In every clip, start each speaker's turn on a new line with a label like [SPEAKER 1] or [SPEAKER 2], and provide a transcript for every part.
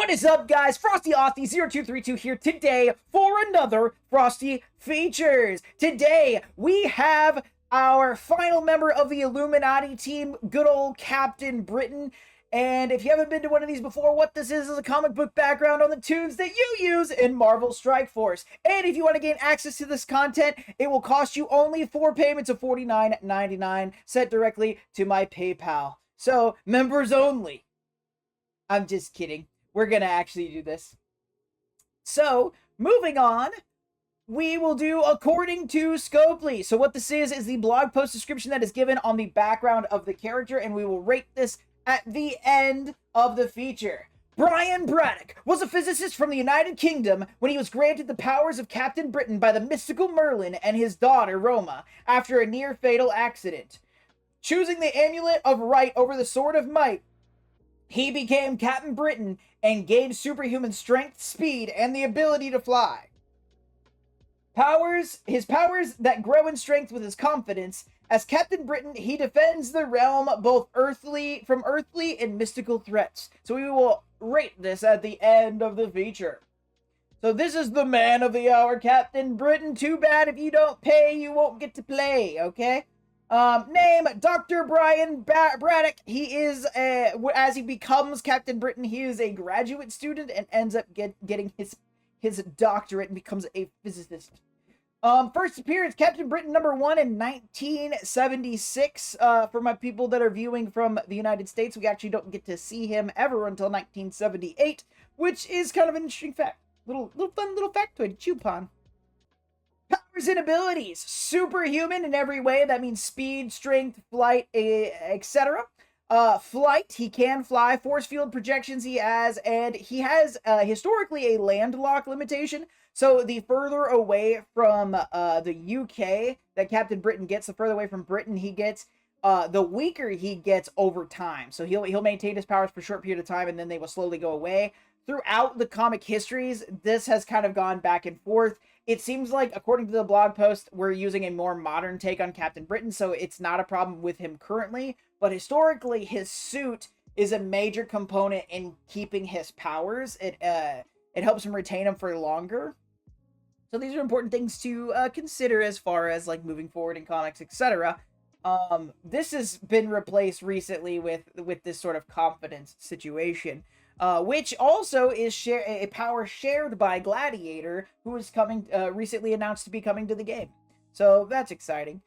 [SPEAKER 1] What is up, guys? Frosty Austin 0232 here today for another Frosty Features. Today, we have our final member of the Illuminati team, good old Captain Britain. And if you haven't been to one of these before, what this is a comic book background on the tunes that you use in Marvel Strike Force. And if you want to gain access to this content, it will cost you only 4 payments of $49.99 sent directly to my PayPal. So, members only. I'm just kidding. We're going to actually do this. So, moving on, we will do according to Scopely. So what this is the blog post description that is given on the background of the character, and we will rate this at the end of the feature. Brian Braddock was a physicist from the United Kingdom when he was granted the powers of Captain Britain by the mystical Merlin and his daughter Roma after a near-fatal accident. Choosing the Amulet of Right over the Sword of Might, he became Captain Britain and gained superhuman strength, speed, and the ability to fly. His powers that grow in strength with his confidence. As Captain Britain, he defends the realm both from earthly and mystical threats. So we will rate this at the end of the feature. So this is the man of the hour, Captain Britain. Too bad if you don't pay, you won't get to play, okay? Name, Dr. Brian Braddock. He is, as he becomes Captain Britain, he is a graduate student and ends up getting his doctorate and becomes a physicist. First appearance, Captain Britain #1 in 1976. For my people that are viewing from the United States, we actually don't get to see him ever until 1978, which is kind of an interesting fact. Fun little factoid to chew upon. Powers and abilities. Superhuman in every way. That means speed, strength, flight, etc. Flight. He can fly. Force field projections he has. And he has historically a landlock limitation. So the further away from the UK that Captain Britain gets, the further away from Britain he gets, the weaker he gets over time. So he'll maintain his powers for a short period of time and then they will slowly go away. Throughout the comic histories, this has kind of gone back and forth. It seems like, according to the blog post, we're using a more modern take on Captain Britain, so it's not a problem with him currently. But historically, his suit is a major component in keeping his powers. It helps him retain them for longer. So these are important things to consider as far as like moving forward in comics, etc. This has been replaced recently with this sort of confidence situation. Which also is a power shared by Gladiator, who is recently announced to be coming to the game. So that's exciting.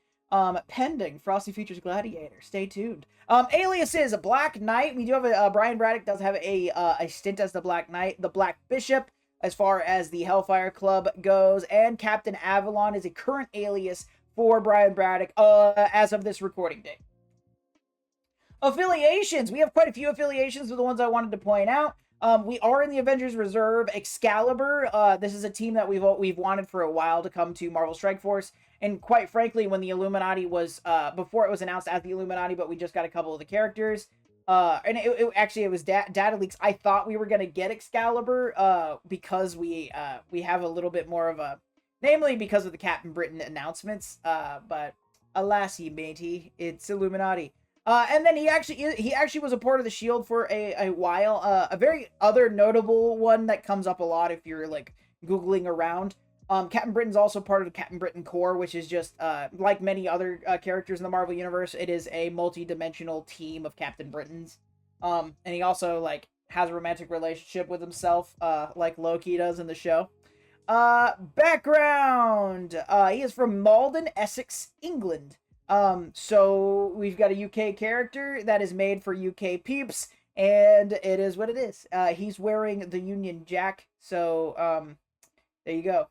[SPEAKER 1] Pending Frosty Features Gladiator. Stay tuned. Aliases, Black Knight. We do have Brian Braddock does have a stint as the Black Knight. The Black Bishop, as far as the Hellfire Club goes, and Captain Avalon is a current alias for Brian Braddock as of this recording date. Affiliations. We have quite a few affiliations with the ones I wanted to point out. We are in the Avengers Reserve. Excalibur. This is a team that we've wanted for a while to come to Marvel Strike Force. And quite frankly, when the Illuminati was, before it was announced as the Illuminati, but we just got a couple of the characters. And it was data leaks. I thought we were going to get Excalibur because we have a little bit more of a, namely because of the Captain Britain announcements. But alas, ye matey, it's Illuminati. And then he actually was a part of the Shield for a while. A very other notable one that comes up a lot if you're like Googling around. Captain Britain's also part of the Captain Britain Corps, which is just like many other characters in the Marvel Universe. It is a multi-dimensional team of Captain Britons. And he also like has a romantic relationship with himself, like Loki does in the show. Background. He is from Malden, Essex, England. So we've got a UK character that is made for UK peeps, and it is what it is. He's wearing the Union Jack, so, there you go.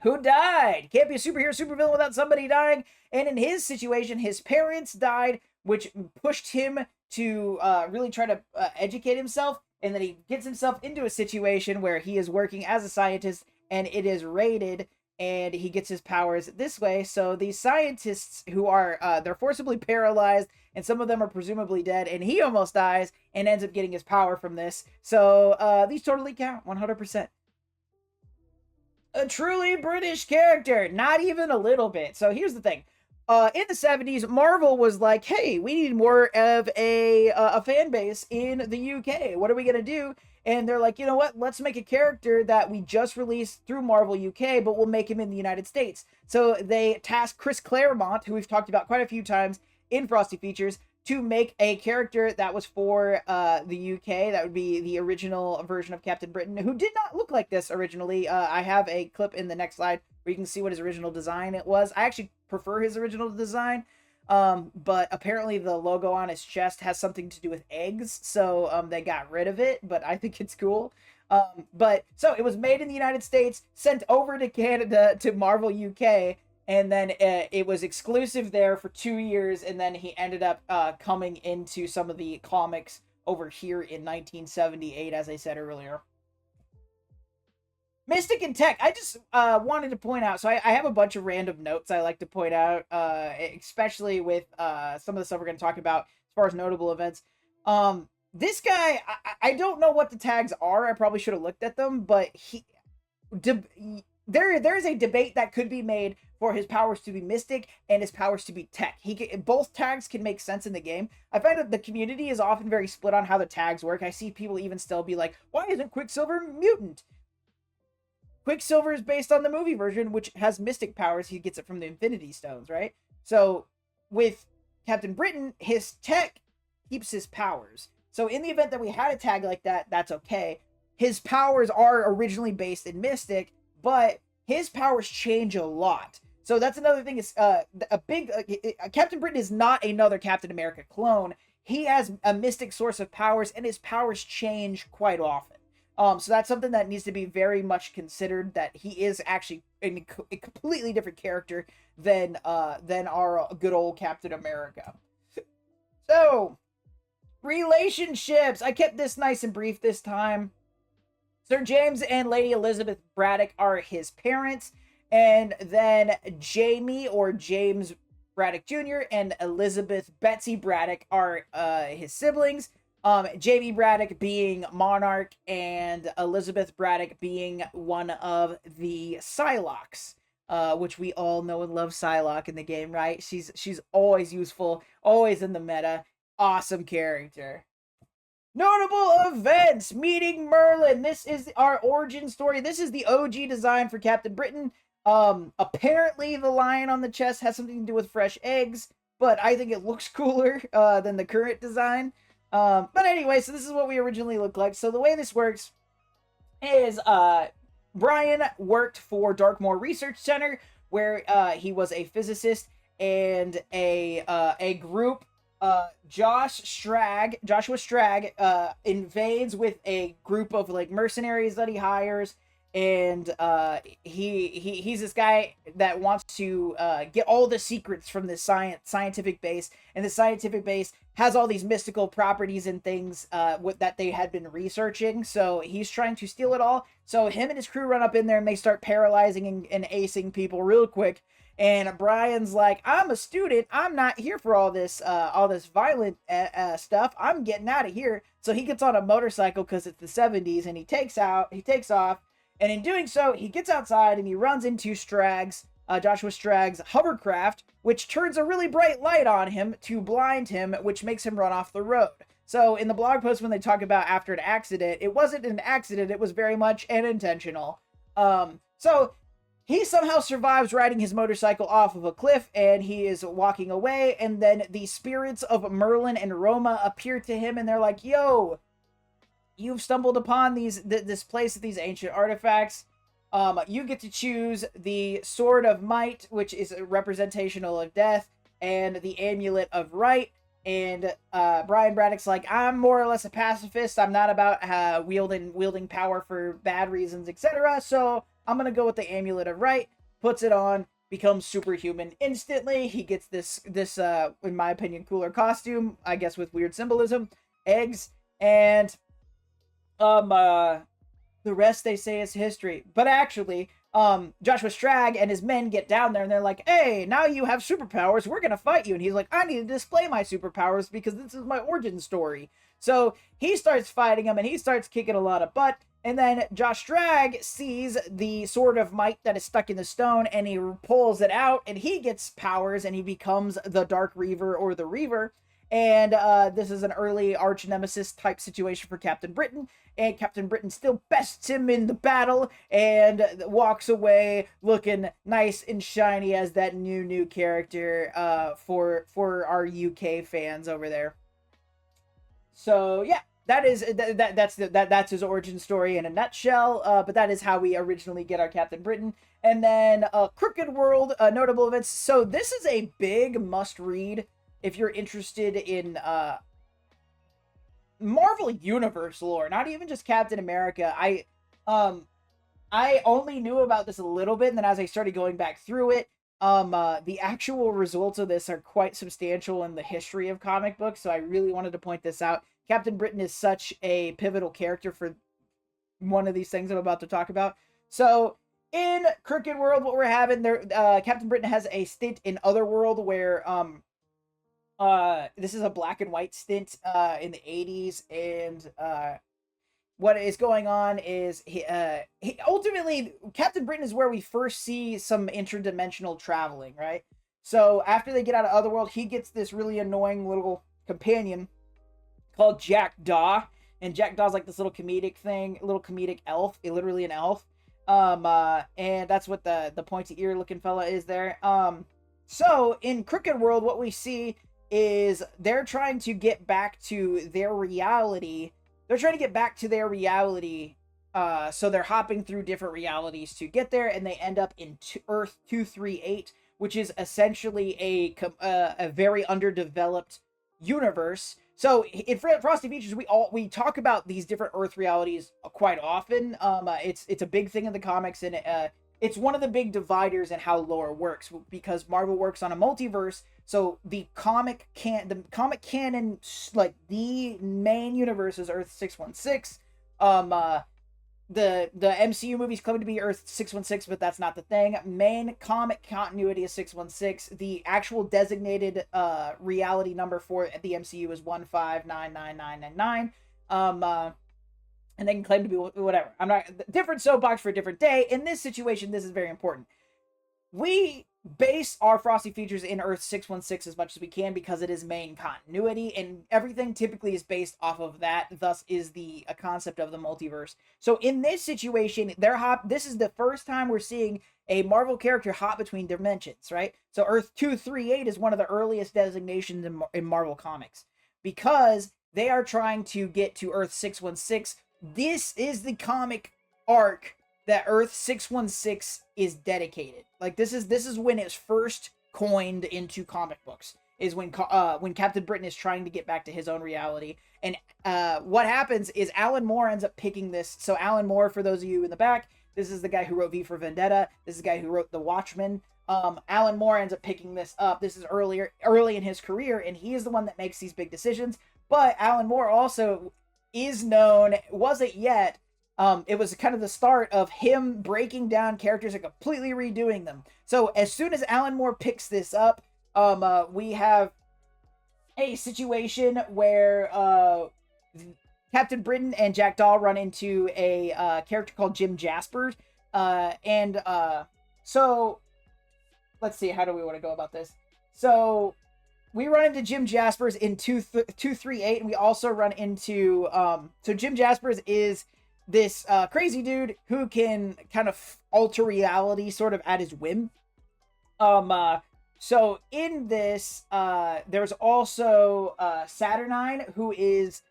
[SPEAKER 1] Who died? Can't be a superhero, supervillain without somebody dying, and in his situation, his parents died, which pushed him to, really try to, educate himself, and then he gets himself into a situation where he is working as a scientist, and it is raided, and he gets his powers this way. So these scientists who are, they're forcibly paralyzed, and some of them are presumably dead, and he almost dies and ends up getting his power from this. So these totally count, 100%. A truly British character, not even a little bit. So here's the thing. in the 70s, Marvel was like, hey, we need more of a fan base in the UK. What are we going to do? And they're like, you know what? Let's make a character that we just released through Marvel UK, but we'll make him in the United States. So they tasked Chris Claremont, who we've talked about quite a few times in Frosty Features, to make a character that was for the UK. That would be the original version of Captain Britain, who did not look like this originally. I have a clip in the next slide where you can see what his original design it was. I actually prefer his original design, but apparently the logo on his chest has something to do with eggs, so they got rid of it, but I think it's cool. But so it was made in the United States, sent over to Canada to Marvel UK, and then it was exclusive there for 2 years, and then he ended up coming into some of the comics over here in 1978, as I said earlier. Mystic and Tech, I just wanted to point out, so I have a bunch of random notes I like to point out, especially with some of the stuff we're going to talk about as far as notable events. This guy, I don't know what the tags are. I probably should have looked at them, but there's a debate that could be made for his powers to be Mystic and his powers to be Tech. Both tags can make sense in the game. I find that the community is often very split on how the tags work. I see people even still be like, why isn't Quicksilver mutant? Quicksilver is based on the movie version, which has mystic powers. He gets it from the Infinity Stones, right? So with Captain Britain, his tech keeps his powers. So in the event that we had a tag like that, that's okay. His powers are originally based in mystic, but his powers change a lot. So that's another thing. Is Captain Britain is not another Captain America clone. He has a mystic source of powers, and his powers change quite often. So that's something that needs to be very much considered, that he is actually a completely different character than our good old Captain America. So, relationships. I kept this nice and brief this time. Sir James and Lady Elizabeth Braddock are his parents, and then Jamie, or James Braddock Jr., and Elizabeth Betsy Braddock are his siblings. Jamie Braddock being Monarch, and Elizabeth Braddock being one of the Psylocks, which we all know and love Psylocke in the game, right? She's always useful, always in the meta. Awesome character. Notable events: meeting Merlin. This is our origin story. This is the OG design for Captain Britain. Apparently the lion on the chest has something to do with fresh eggs, but I think it looks cooler than the current design. But anyway, so this is what we originally looked like. So the way this works is Brian worked for Darkmoor Research Center, where he was a physicist, and a group, Joshua Strag, invades with a group of like mercenaries that he hires, and he's this guy that wants to get all the secrets from this scientific base, and the scientific base has all these mystical properties and things that they had been researching, so he's trying to steal it all. So him and his crew run up in there, and they start paralyzing and acing people real quick, and Brian's like, I'm a student, I'm not here for all this violent stuff, I'm getting out of here. So he gets on a motorcycle, because it's the 70s, and he takes off. And in doing so, he gets outside and he runs into Joshua Stragg's hovercraft, which turns a really bright light on him to blind him, which makes him run off the road. So in the blog post, when they talk about after an accident, it wasn't an accident, it was very much an intentional. So he somehow survives riding his motorcycle off of a cliff, and he is walking away, and then the spirits of Merlin and Roma appear to him, and they're like, yo, you've stumbled upon this place with these ancient artifacts. You get to choose the Sword of Might, which is a representational of death, and the Amulet of Right. And Brian Braddock's like, I'm more or less a pacifist. I'm not about wielding power for bad reasons, etc. So I'm gonna go with the Amulet of Right. Puts it on, becomes superhuman instantly. He gets this in my opinion, cooler costume, I guess with weird symbolism, eggs, and the rest, they say, is history. But actually, Joshua Strag and his men get down there, and they're like, hey, now you have superpowers, we're gonna fight you. And he's like, I need to display my superpowers because this is my origin story. So he starts fighting him, and he starts kicking a lot of butt, And then Josh Drag sees the Sword of Might that is stuck in the stone, and he pulls it out, and he gets powers, and he becomes the Dark Reaver or the Reaver. And this is an early arch nemesis type situation for Captain Britain. And Captain Britain still bests him in the battle and walks away looking nice and shiny as that new character for our UK fans over there. So yeah, that's his origin story in a nutshell. But that is how we originally get our Captain Britain. And then Crooked World, notable events. So this is a big must read if you're interested in Marvel Universe lore, not even just Captain America. I only knew about this a little bit, and then as I started going back through it, the actual results of this are quite substantial in the history of comic books, so I really wanted to point this out. Captain Britain is such a pivotal character for one of these things I'm about to talk about. So, in Crooked World, what we're having there, Captain Britain has a stint in Otherworld where, this is a black and white stint, in the 80s, and, what is going on is he ultimately Captain Britain is where we first see some interdimensional traveling, right? So after they get out of Otherworld, he gets this really annoying little companion called Jackdaw, and Jackdaw's like this little comedic elf, literally an elf. And that's what the pointy ear looking fella is there. So in Crooked World, what we see is they're trying to get back to their reality. So they're hopping through different realities to get there, and they end up in Earth 238, which is essentially a very underdeveloped universe. So in Frosty Features, we talk about these different Earth realities quite often. It's a big thing in the comics, and it's one of the big dividers in how lore works, because Marvel works on a multiverse. So the comic canon, like the main universe, is Earth 616. The MCU movies claim to be Earth 616, but that's not the thing. Main comic continuity is 616. The actual designated reality number for the MCU is 1599999. And they can claim to be whatever. I'm not different soapbox for a different day. In this situation, this is very important. We base our Frosty Features in Earth 616 as much as we can because it is main continuity, and everything typically is based off of that. Thus is the concept of the multiverse. So in this situation, this is the first time we're seeing a Marvel character hop between dimensions, right? So Earth 238 is one of the earliest designations in Marvel Comics because they are trying to get to Earth 616. This is the comic arc that Earth 616 is dedicated. Like this is when it's first coined into comic books. Is when Captain Britain is trying to get back to his own reality. And what happens is Alan Moore ends up picking this. So Alan Moore, for those of you in the back, this is the guy who wrote V for Vendetta. This is the guy who wrote The Watchmen. Alan Moore ends up picking this up. This is early in his career, and he is the one that makes these big decisions. But Alan Moore also is known, wasn't yet. It was kind of the start of him breaking down characters and completely redoing them. So as soon as Alan Moore picks this up, we have a situation where Captain Britain and Jackdaw run into a character called Jim Jaspers. So let's see, how do we want to go about this? So we run into Jim Jaspers in 238, and we also run into so Jim Jaspers is this crazy dude who can kind of alter reality sort of at his whim. So in this, there's also Saturnine, who is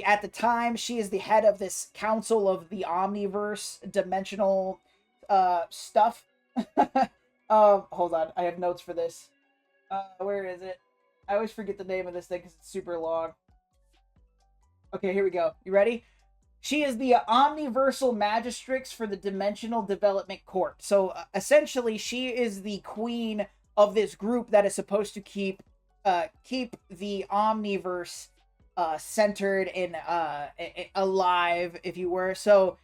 [SPEAKER 1] at the time, she is the head of this council of the Omniverse dimensional stuff. Hold on, I have notes for this. Where is it? I always forget the name of this thing because it's super long. Okay, here we go. You ready? She is the Omniversal Magistrix for the Dimensional Development Court. So essentially, she is the queen of this group that is supposed to keep the Omniverse centered and alive, if you were. So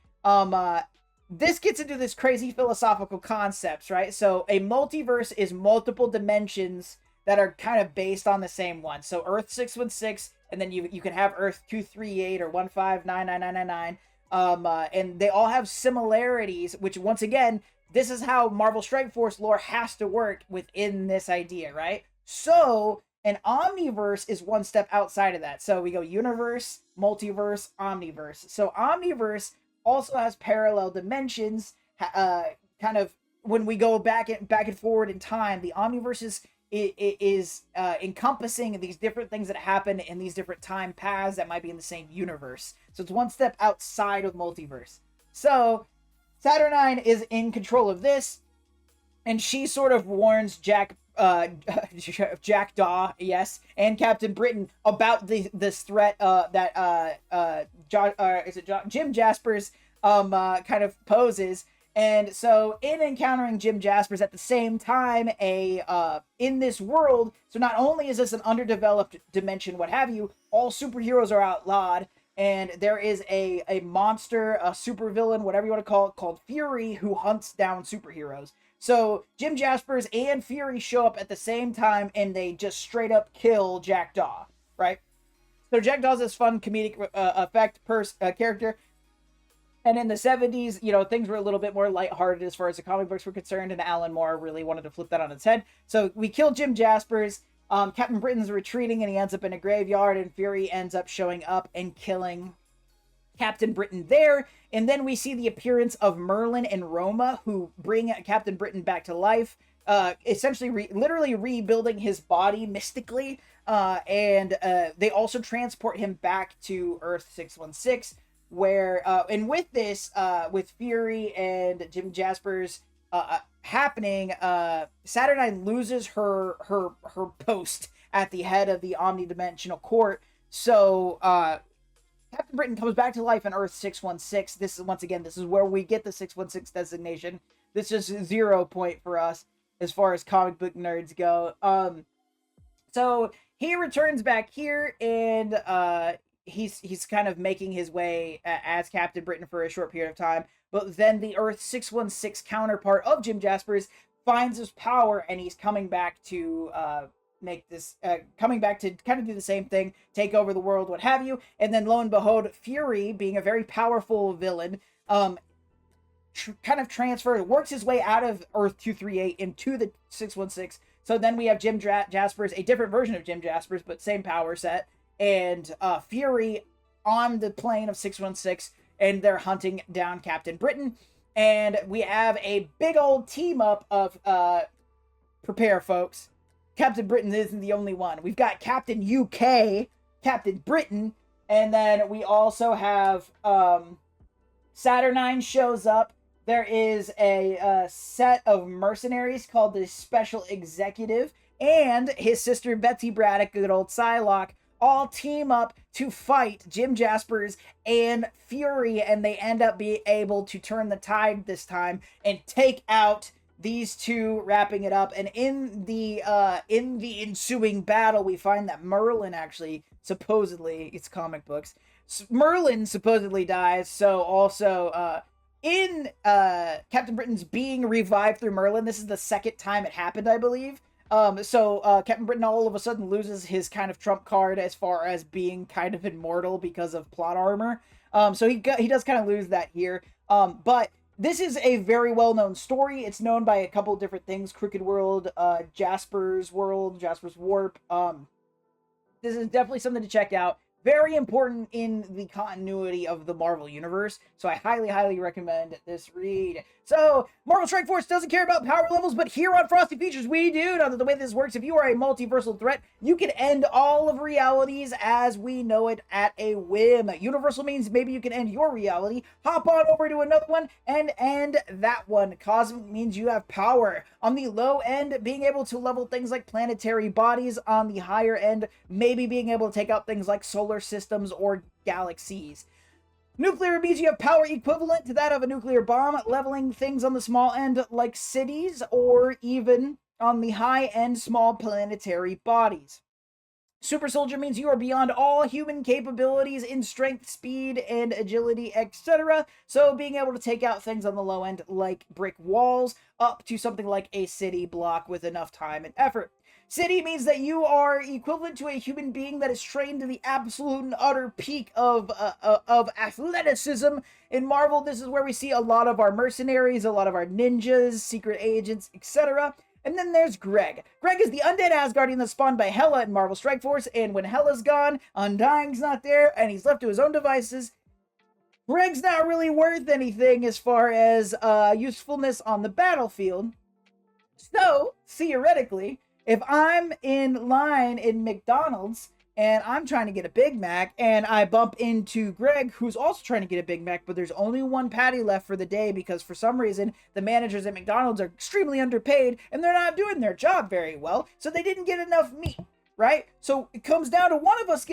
[SPEAKER 1] this gets into this crazy philosophical concepts, right? So a multiverse is multiple dimensions that are kind of based on the same one. So Earth 616, and then you can have Earth 238 or 1599999. And they all have similarities, which once again, this is how Marvel Strike Force lore has to work within this idea, right? So an omniverse is one step outside of that. So we go universe, multiverse, omniverse. So omniverse also has parallel dimensions. Kind of when we go back and forward in time, the omniverse is encompassing these different things that happen in these different time paths that might be in the same universe. So it's one step outside of multiverse. So Saturnine is in control of this, and she sort of warns Jackdaw, yes, and Captain Britain about this threat that Jim Jaspers kind of poses. And so in encountering Jim Jaspers at the same time, in this world, so not only is this an underdeveloped dimension, what have you, all superheroes are outlawed, and there is a monster, a supervillain, whatever you want to call it, called Fury, who hunts down superheroes. So Jim Jaspers and Fury show up at the same time, and they just straight up kill Jackdaw, right? So Jackdaw's this fun comedic effect character. And in the 70s, things were a little bit more lighthearted as far as the comic books were concerned, and Alan Moore really wanted to flip that on its head. So we killed Jim Jaspers. Captain Britain's retreating, and he ends up in a graveyard, and Fury ends up showing up and killing Captain Britain there. And then we see the appearance of Merlin and Roma, who bring Captain Britain back to life, essentially literally rebuilding his body mystically. And they also transport him back to Earth 616, where and with this with Fury and Jim Jaspers happening, Saturnine loses her post at the head of the omnidimensional court. So Captain Britain comes back to life in Earth 616. This is, once again, this is where we get the 616 designation. This is 0 point for us as far as comic book nerds go. So he returns back here, and he's kind of making his way as Captain Britain for a short period of time. But then the Earth 616 counterpart of Jim Jaspers finds his power, and he's coming back to coming back to kind of do the same thing, take over the world, what have you. And then lo and behold, Fury, being a very powerful villain, kind of works his way out of Earth 238 into the 616. So then we have Jim Jaspers, a different version of Jim Jaspers, but same power set, and Fury on the plane of 616, and they're hunting down Captain Britain. And we have a big old team up of, prepare folks, Captain Britain isn't the only one. We've got Captain UK, Captain Britain, and then we also have Saturnine shows up. There is a set of mercenaries called the Special Executive, and his sister Betsy Braddock, good old Psylocke, all team up to fight Jim Jaspers and Fury, and they end up being able to turn the tide this time and take out these two, wrapping it up. And in the ensuing battle, we find that Merlin actually, supposedly, it's comic books, Merlin supposedly dies. So also in Captain Britain's being revived through Merlin, this is the second time it happened, I believe. So Captain Britain all of a sudden loses his kind of trump card as far as being kind of immortal because of plot armor. So he does kind of lose that here. But this is a very well-known story. It's known by a couple different things: Crooked World, Jasper's World, Jasper's Warp. This is definitely something to check out. Very important in the continuity of the Marvel Universe, so I highly, highly recommend this read. So, Marvel Strike Force doesn't care about power levels, but here on Frosty Features, we do. Now, the way this works, if you are a multiversal threat, you can end all of realities as we know it at a whim. Universal means maybe you can end your reality, hop on over to another one, and end that one. Cosmic means you have power. On the low end, being able to level things like planetary bodies. On the higher end, maybe being able to take out things like solar systems or galaxies. Nuclear means you have power equivalent to that of a nuclear bomb, leveling things on the small end like cities, or even on the high end small planetary bodies. Super Soldier means you are beyond all human capabilities in strength, speed, and agility, etc. So being able to take out things on the low end like brick walls up to something like a city block with enough time and effort. City means that you are equivalent to a human being that is trained to the absolute and utter peak of athleticism. In Marvel, this is where we see a lot of our mercenaries, a lot of our ninjas, secret agents, etc. And then there's Greg. Greg is the undead Asgardian that's spawned by Hela in Marvel Strike Force, and when Hela's gone, Undying's not there, and he's left to his own devices, Greg's not really worth anything as far as usefulness on the battlefield. So, theoretically, if I'm in line in McDonald's and I'm trying to get a Big Mac and I bump into Greg, who's also trying to get a Big Mac, but there's only one patty left for the day because for some reason the managers at McDonald's are extremely underpaid and they're not doing their job very well, so they didn't get enough meat, right? So it comes down to one of us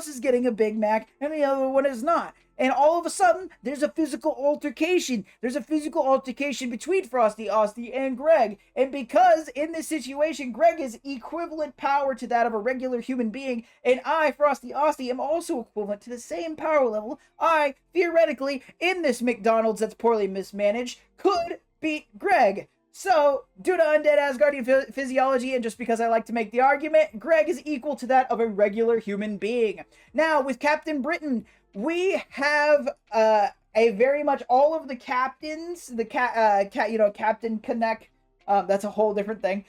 [SPEAKER 1] is getting a Big Mac and the other one is not. And all of a sudden, there's a physical altercation. There's a physical altercation between Frosty, Osty, and Greg. And because in this situation, Greg is equivalent power to that of a regular human being, and I, Frosty, Osty, am also equivalent to the same power level, I, theoretically, in this McDonald's that's poorly mismanaged, could beat Greg. So, due to undead Asgardian physiology, and just because I like to make the argument, Greg is equal to that of a regular human being. Now, with Captain Britain, we have a very much all of the captains, Captain Connect, that's a whole different thing.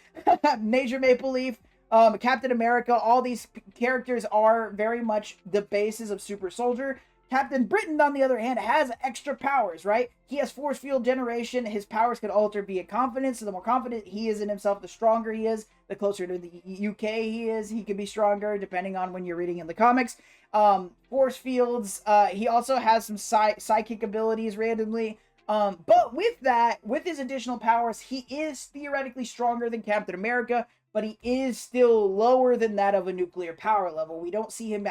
[SPEAKER 1] Major Maple Leaf, Captain America, all these characters are very much the basis of Super Soldier. Captain Britain, on the other hand, has extra powers, right? He has force field generation. His powers can alter via confidence. So the more confident he is in himself, the stronger he is. The closer to the UK he is, he can be stronger, depending on when you're reading in the comics. Force fields. He also has some psychic abilities randomly. But with that, with his additional powers, he is theoretically stronger than Captain America, but he is still lower than that of a nuclear power level. We don't see him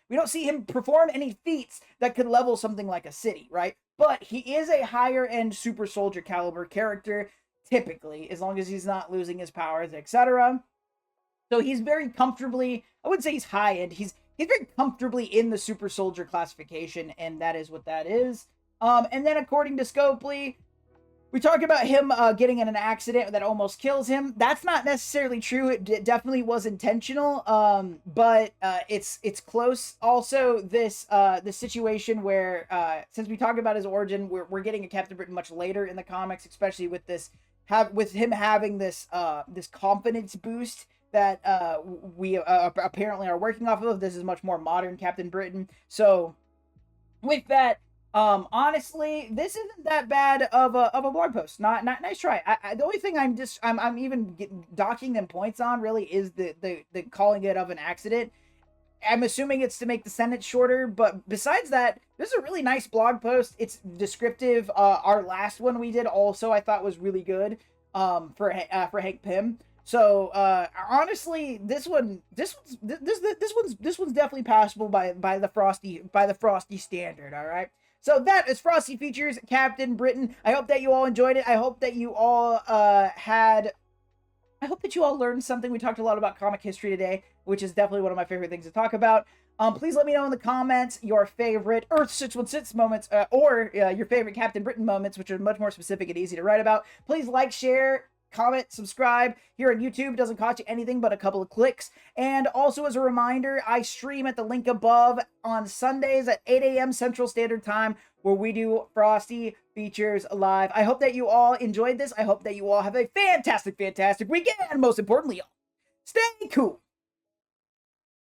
[SPEAKER 1] we don't see him perform any feats that could level something like a city, right? But he is a higher end super soldier caliber character, typically, as long as he's not losing his powers, etc. So he's very comfortably, I wouldn't say he's high end, he's very comfortably in the super soldier classification, and that is what that is. And then according to Scopely, we talk about him getting in an accident that almost kills him. That's not necessarily true. It definitely was intentional, but it's close. Also, this situation where since we talk about his origin, we're getting a Captain Britain much later in the comics, especially with this with him having this this confidence boost that we apparently are working off of. This is much more modern Captain Britain. So with that. Honestly, this isn't that bad of a blog post. Not nice try. The only thing I'm even docking them points on really is the calling it of an accident. I'm assuming it's to make the sentence shorter, but besides that, this is a really nice blog post. It's descriptive. Our last one we did also I thought was really good. For Hank Pym. So honestly, this one's definitely passable by the Frosty standard. All right. So that is Frosty Features Captain Britain. I hope that you all enjoyed it. I hope that you all learned something. We talked a lot about comic history today, which is definitely one of my favorite things to talk about. Please let me know in the comments your favorite Earth 616 moments or your favorite Captain Britain moments, which are much more specific and easy to write about. Please like, share, comment, subscribe. Here on YouTube, it doesn't cost you anything but a couple of clicks. And also as a reminder, I stream at the link above on Sundays at 8 a.m. Central Standard Time, where we do Frosty Features Live. I hope that you all enjoyed this. I hope that you all have a fantastic weekend. And most importantly, stay cool.